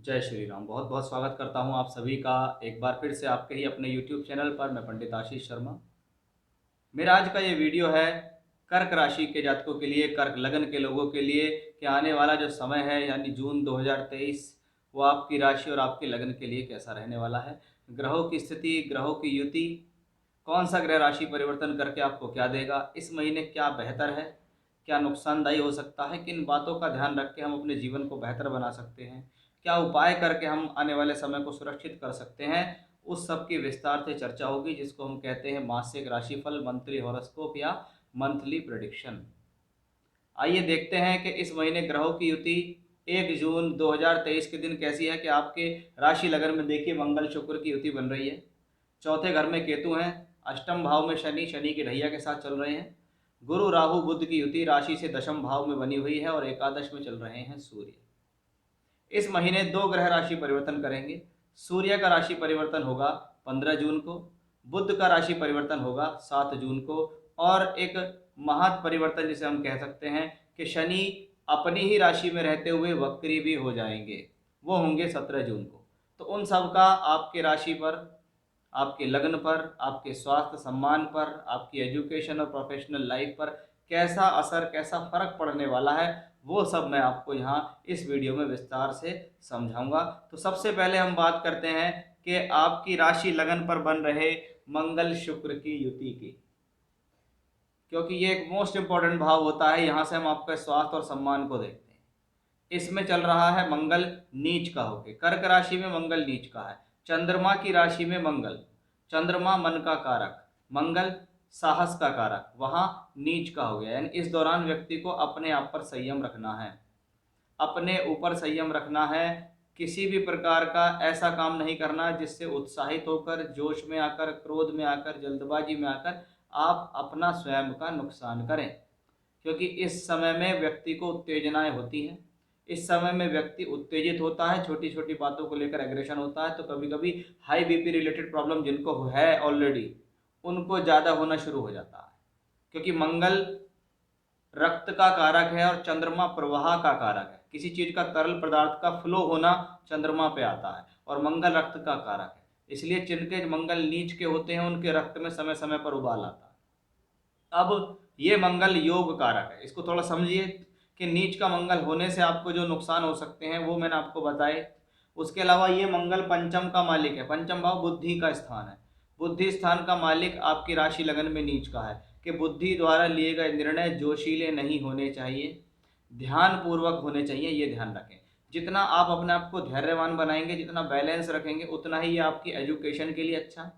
जय श्री राम। बहुत बहुत स्वागत करता हूं आप सभी का एक बार फिर से आपके ही अपने YouTube चैनल पर। मैं पंडित आशीष शर्मा। मेरा आज का ये वीडियो है कर्क राशि के जातकों के लिए, कर्क लगन के लोगों के लिए कि आने वाला जो समय है यानी जून 2023 वो आपकी राशि और आपके लगन के लिए कैसा रहने वाला है। ग्रहों की स्थिति, ग्रहों की युति, कौन सा ग्रह राशि परिवर्तन करके आपको क्या देगा, इस महीने क्या बेहतर है, क्या नुकसानदायी हो सकता है, किन बातों का ध्यान रख के हम अपने जीवन को बेहतर बना सकते हैं, क्या उपाय करके हम आने वाले समय को सुरक्षित कर सकते हैं, उस सब की विस्तार से चर्चा होगी, जिसको हम कहते हैं मासिक राशिफल, मंथली हॉरोस्कोप या मंथली प्रेडिक्शन। आइए देखते हैं कि इस महीने ग्रहों की युति 1 जून 2023 के दिन कैसी है। कि आपके राशि लगन में देखिए मंगल शुक्र की युति बन रही है, चौथे घर में केतु हैं, अष्टम भाव में शनि, शनि की ढैया के साथ चल रहे हैं। गुरु राहु बुध की युति राशि से दशम भाव में बनी हुई है और एकादश में चल रहे हैं सूर्य। इस महीने दो ग्रह राशि परिवर्तन करेंगे। सूर्य का राशि परिवर्तन होगा 15 जून को, बुध का राशि परिवर्तन होगा 7 जून को, और एक महत् परिवर्तन जिसे हम कह सकते हैं कि शनि अपनी ही राशि में रहते हुए वक्री भी हो जाएंगे, वो होंगे 17 जून को। तो उन सब का आपके राशि पर, आपके लग्न पर, आपके स्वास्थ्य सम्मान पर, आपकी एजुकेशन और प्रोफेशनल लाइफ पर कैसा असर, कैसा फर्क पड़ने वाला है, वो सब मैं आपको यहाँ इस वीडियो में विस्तार से समझाऊंगा। तो सबसे पहले हम बात करते हैं कि आपकी राशि लगन पर बन रहे मंगल शुक्र की युति की, क्योंकि ये एक मोस्ट इंपॉर्टेंट भाव होता है। यहाँ से हम आपके स्वास्थ्य और सम्मान को देखते हैं। इसमें चल रहा है मंगल नीच का होके, कर्क राशि में मंगल नीच का है। चंद्रमा की राशि में मंगल, चंद्रमा मन का कारक, मंगल साहस का कारक, वहां नीच का हो गया। यानी इस दौरान व्यक्ति को अपने आप पर संयम रखना है, अपने ऊपर संयम रखना है। किसी भी प्रकार का ऐसा काम नहीं करना जिससे उत्साहित होकर, जोश में आकर, क्रोध में आकर, जल्दबाजी में आकर आप अपना स्वयं का नुकसान करें। क्योंकि इस समय में व्यक्ति को उत्तेजनाएं होती हैं, इस समय में व्यक्ति उत्तेजित होता है, छोटी छोटी बातों को लेकर एग्रेशन होता है। तो कभी कभी हाई बीपी रिलेटेड प्रॉब्लम जिनको है ऑलरेडी, उनको ज़्यादा होना शुरू हो जाता है। क्योंकि मंगल रक्त का कारक है और चंद्रमा प्रवाह का कारक है। किसी चीज का तरल पदार्थ का फ्लो होना चंद्रमा पे आता है, और मंगल रक्त का कारक है। इसलिए जिनके मंगल नीच के होते हैं उनके रक्त में समय समय पर उबाल आता है। अब ये मंगल योग कारक है, इसको थोड़ा समझिए कि नीच का मंगल होने से आपको जो नुकसान हो सकते हैं वो मैंने आपको बताए। उसके अलावा ये मंगल पंचम का मालिक है, पंचम भाव बुद्धि का स्थान है। बुद्धि स्थान का मालिक आपकी राशि लगन में नीच का है कि बुद्धि द्वारा लिए गए निर्णय जोशीले नहीं होने चाहिए, ध्यान पूर्वक होने चाहिए। ये ध्यान रखें। जितना आप अपने आप को धैर्यवान बनाएंगे, जितना बैलेंस रखेंगे, उतना ही ये आपकी एजुकेशन के लिए अच्छा,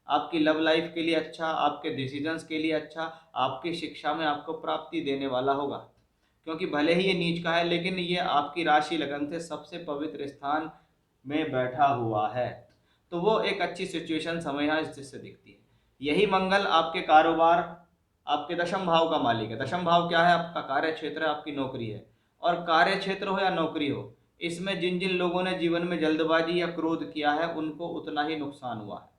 आपकी लव लाइफ के लिए अच्छा, आपके डिसीजंस के लिए अच्छा, आपकी शिक्षा में आपको प्राप्ति देने वाला होगा। क्योंकि भले ही ये नीच का है लेकिन ये आपकी राशि लगन से सबसे पवित्र स्थान में बैठा हुआ है। तो वो एक अच्छी सिचुएशन समय यहाँ इससे दिखती है। यही मंगल आपके कारोबार, आपके दशम भाव का मालिक है। दशम भाव क्या है? आपका कार्य क्षेत्र है, आपकी नौकरी है। और कार्य क्षेत्र हो या नौकरी हो, इसमें जिन जिन लोगों ने जीवन में जल्दबाजी या क्रोध किया है उनको उतना ही नुकसान हुआ है।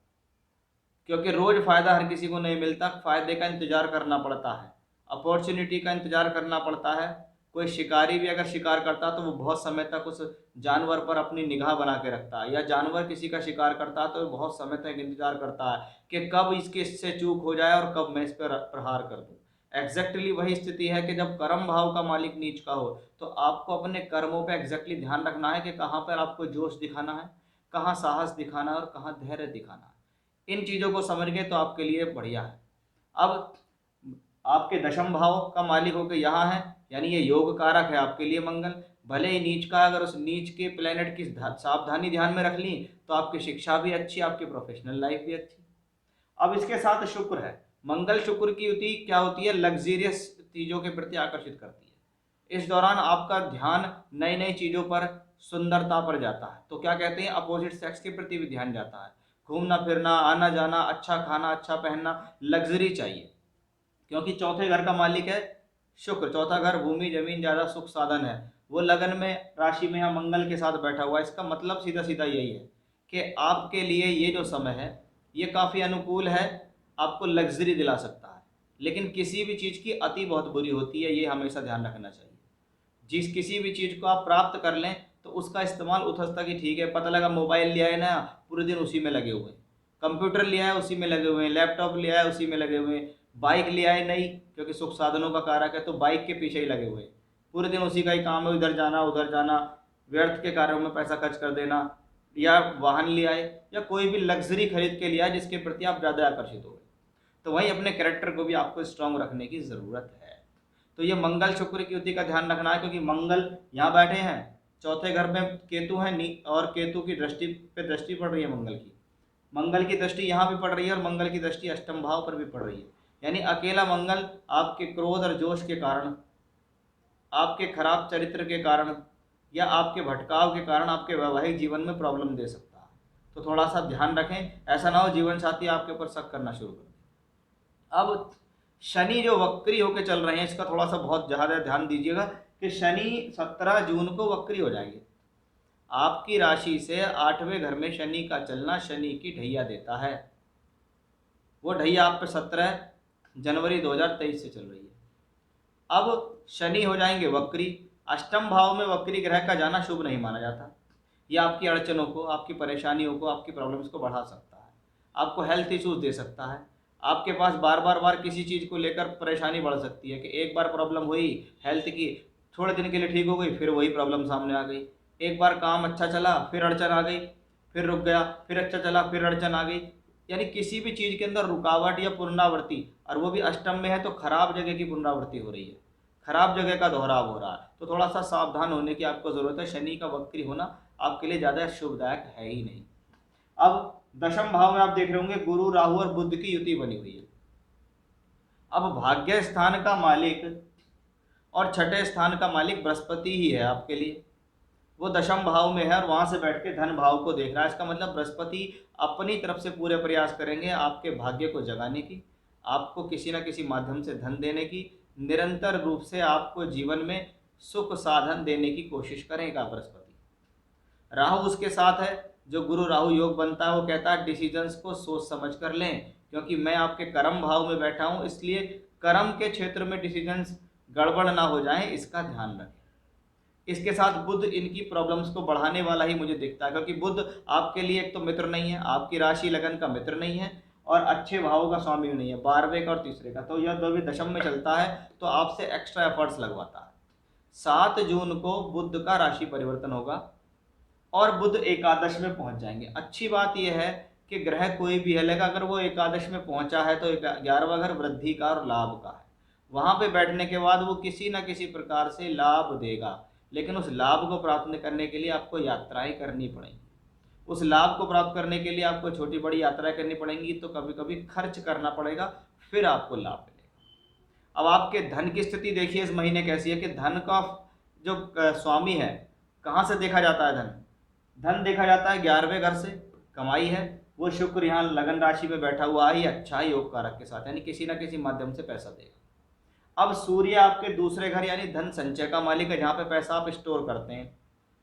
क्योंकि रोज फायदा हर किसी को नहीं मिलता, फायदे का इंतजार करना पड़ता है, अपॉर्चुनिटी का इंतजार करना पड़ता है। कोई शिकारी भी अगर शिकार करता तो वो बहुत समय तक उस जानवर पर अपनी निगाह बना के रखता है, या जानवर किसी का शिकार करता है तो वो बहुत समय तक इंतजार करता है कि कब इससे चूक हो जाए और कब मैं इस पर प्रहार कर दूं। एग्जैक्टली वही स्थिति है कि जब कर्म भाव का मालिक नीच का हो तो आपको अपने कर्मों पे एग्जैक्टली ध्यान रखना है कि कहाँ पर आपको जोश दिखाना है, कहाँ साहस दिखाना है और कहाँ धैर्य दिखाना है। इन चीज़ों को समझ गए तो आपके लिए बढ़िया है। अब आपके दशम भाव का मालिक होकर यहाँ है, यानी ये योग कारक है आपके लिए मंगल। भले ही नीच का, अगर उस नीच के प्लेनेट की सावधानी ध्यान में रख ली तो आपकी शिक्षा भी अच्छी, आपकी प्रोफेशनल लाइफ भी अच्छी। अब इसके साथ शुक्र है। मंगल शुक्र की युति क्या होती है? लग्जीरियस चीज़ों के प्रति आकर्षित करती है। इस दौरान आपका ध्यान नई नई चीज़ों पर, सुंदरता पर जाता है। तो क्या कहते हैं, अपोजिट सेक्स के प्रति भी ध्यान जाता है। घूमना फिरना, आना जाना, अच्छा खाना, अच्छा पहनना, लग्जरी चाहिए। क्योंकि चौथे घर का मालिक है शुक्र, चौथा घर भूमि जमीन ज़्यादा सुख साधन है। वो लगन में, राशि में यहाँ मंगल के साथ बैठा हुआ है। इसका मतलब सीधा सीधा यही है कि आपके लिए ये जो समय है ये काफ़ी अनुकूल है, आपको लग्जरी दिला सकता है। लेकिन किसी भी चीज़ की अति बहुत बुरी होती है, ये हमेशा ध्यान रखना चाहिए। जिस किसी भी चीज़ को आप प्राप्त कर लें तो उसका इस्तेमाल उठता कि ठीक है, पता लगा मोबाइल लिया है ना, पूरे दिन उसी में लगे हुए हैं, कंप्यूटर लिया है उसी में लगे हुए हैं, लैपटॉप लिया है उसी में लगे हुए हैं, बाइक लिया है नहीं क्योंकि सुख साधनों का कारक है तो बाइक के पीछे ही लगे हुए हैं, पूरे दिन उसी का ही काम है, इधर जाना उधर जाना, व्यर्थ के कार्यों में पैसा खर्च कर देना, या वाहन लिया है या कोई भी लग्जरी खरीद के लिया है जिसके प्रति आप ज़्यादा आकर्षित हो गए, तो वहीं अपने कैरेक्टर को भी आपको स्ट्रांग रखने की ज़रूरत है। तो ये मंगल शुक्र की युति का ध्यान रखना है, क्योंकि मंगल यहाँ बैठे हैं, चौथे घर में केतु है और केतु की दृष्टि पे दृष्टि पड़ रही है मंगल की दृष्टि यहाँ भी पड़ रही है और मंगल की दृष्टि अष्टम भाव पर भी पड़ रही है। यानी अकेला मंगल आपके क्रोध और जोश के कारण, आपके खराब चरित्र के कारण या आपके भटकाव के कारण आपके वैवाहिक जीवन में प्रॉब्लम दे सकता है। तो थोड़ा सा ध्यान रखें, ऐसा ना हो जीवन साथी आपके ऊपर शक करना शुरू कर दे। अब शनि जो वक्री होकर चल रहे हैं, इसका थोड़ा सा बहुत ज़्यादा ध्यान दीजिएगा कि शनि 17 जून को वक्री हो जाएंगे। आपकी राशि से 8वें घर में शनि का चलना शनि की ढैया देता है। वो ढैया आप पे 17 जनवरी 2023 से चल रही है। अब शनि हो जाएंगे वक्री। अष्टम भाव में वक्री ग्रह का जाना शुभ नहीं माना जाता। ये आपकी अड़चनों को, आपकी परेशानियों को, आपकी प्रॉब्लम्स को बढ़ा सकता है, आपको हेल्थ इश्यूज दे सकता है, आपके पास बार किसी चीज़ को लेकर परेशानी बढ़ सकती है कि एक बार प्रॉब्लम हुई हेल्थ की, थोड़े दिन के लिए ठीक हो गई, फिर वही प्रॉब्लम सामने आ गई। एक बार काम अच्छा चला, फिर अड़चन आ गई, फिर रुक गया, फिर अच्छा चला, फिर अड़चन आ गई। यानी किसी भी चीज़ के अंदर रुकावट या पुनरावृत्ति, और वो भी अष्टम में है तो खराब जगह की पुनरावृत्ति हो रही है, खराब जगह का दोहराव हो रहा है। तो थोड़ा सा सावधान होने की आपको ज़रूरत है। शनि का वक्री होना आपके लिए ज़्यादा शुभदायक है ही नहीं। अब दशम भाव में आप देख रहे होंगे गुरु राहु और बुध की युति बनी हुई है। अब भाग्य स्थान का मालिक और छठे स्थान का मालिक बृहस्पति ही है आपके लिए। वो दशम भाव में है और वहां से बैठ के धन भाव को देख रहा है। इसका मतलब बृहस्पति अपनी तरफ से पूरे प्रयास करेंगे आपके भाग्य को जगाने की, आपको किसी न किसी माध्यम से धन देने की, निरंतर रूप से आपको जीवन में सुख साधन देने की कोशिश करेगा बृहस्पति। राहु उसके साथ है, जो गुरु राहु योग बनता है वो कहता है डिसीजंस को सोच समझ कर लें, क्योंकि मैं आपके कर्म भाव में बैठा हूं, इसलिए कर्म के क्षेत्र में डिसीजंस गड़बड़ ना हो जाएं, इसका ध्यान रखें। इसके साथ बुध इनकी प्रॉब्लम्स को बढ़ाने वाला ही मुझे दिखता है, क्योंकि बुध आपके लिए एक तो मित्र नहीं है, आपकी राशि लगन का मित्र नहीं है और अच्छे भावों का स्वामी भी नहीं है, 12वें का और तीसरे का। तो यह दो भी दशम में चलता है तो आपसे एक्स्ट्रा एफर्ट्स लगवाता है। 7 जून को बुध का राशि परिवर्तन होगा और बुध एकादश में पहुंच जाएंगे। अच्छी बात यह है कि ग्रह कोई भी है, लेकिन अगर वो एकादश में पहुंचा है तो 11वां घर वृद्धि का और लाभ का है। वहां पे बैठने के बाद वो किसी न किसी प्रकार से लाभ देगा, लेकिन उस लाभ को प्राप्त करने के लिए आपको यात्राएं करनी पड़ेंगी। उस लाभ को प्राप्त करने के लिए आपको छोटी बड़ी यात्राएं करनी पड़ेंगी, तो कभी कभी खर्च करना पड़ेगा, फिर आपको लाभ मिलेगा। अब आपके धन की स्थिति देखिए इस महीने कैसी है कि धन का जो स्वामी है, कहाँ से देखा जाता है धन देखा जाता है 11वें घर से, कमाई है। वो शुक्र यहाँ लगन राशि में बैठा हुआ है, अच्छा योग कारक के साथ, यानी किसी न किसी माध्यम से पैसा देगा। अब सूर्य आपके दूसरे घर यानी धन संचय का मालिक है, जहाँ पे पैसा आप स्टोर करते हैं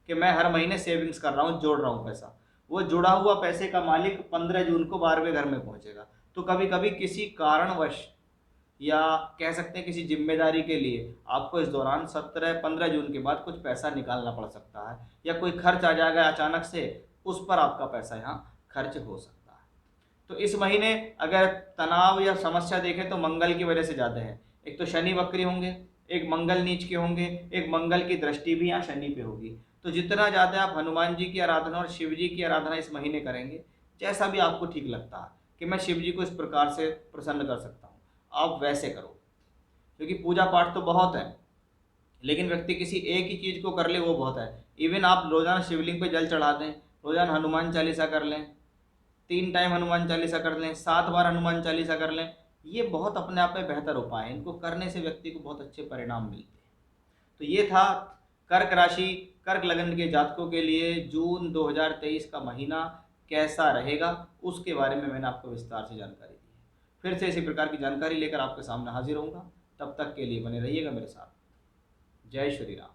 कि मैं हर महीने सेविंग्स कर रहा हूँ, जोड़ रहा हूँ पैसा। वो जुड़ा हुआ पैसे का मालिक 15 जून को 12वें घर में पहुंचेगा। तो कभी कभी किसी कारणवश या कह सकते हैं किसी जिम्मेदारी के लिए आपको इस दौरान 15 जून के बाद कुछ पैसा निकालना पड़ सकता है, या कोई खर्च आ जाएगा अचानक से, उस पर आपका पैसा यहाँ खर्च हो सकता है। तो इस महीने अगर तनाव या समस्या देखें तो मंगल की वजह से ज़्यादा है। एक तो शनि वक्री होंगे, एक मंगल नीच के होंगे, एक मंगल की दृष्टि भी यहाँ शनि पे होगी। तो जितना ज़्यादा आप हनुमान जी की आराधना और शिव जी की आराधना इस महीने करेंगे, जैसा भी आपको ठीक लगता है कि मैं शिव जी को इस प्रकार से प्रसन्न कर सकता हूँ, आप वैसे करो। क्योंकि पूजा पाठ तो बहुत है, लेकिन व्यक्ति किसी एक ही चीज़ को कर ले वो बहुत है। इवन आप रोज़ाना शिवलिंग पे जल चढ़ा दें, रोज़ाना हनुमान चालीसा कर लें, 3 टाइम हनुमान चालीसा कर लें, 7 बार हनुमान चालीसा कर लें, ये बहुत अपने आप में बेहतर उपाय है। इनको करने से व्यक्ति को बहुत अच्छे परिणाम मिलते हैं। तो ये था कर्क राशि, कर्क लग्न के जातकों के लिए जून 2023 का महीना कैसा रहेगा, उसके बारे में मैंने आपको विस्तार से जानकारी दी है। फिर से इसी प्रकार की जानकारी लेकर आपके सामने हाजिर होऊंगा। तब तक के लिए बने रहिएगा मेरे साथ। जय श्री राम।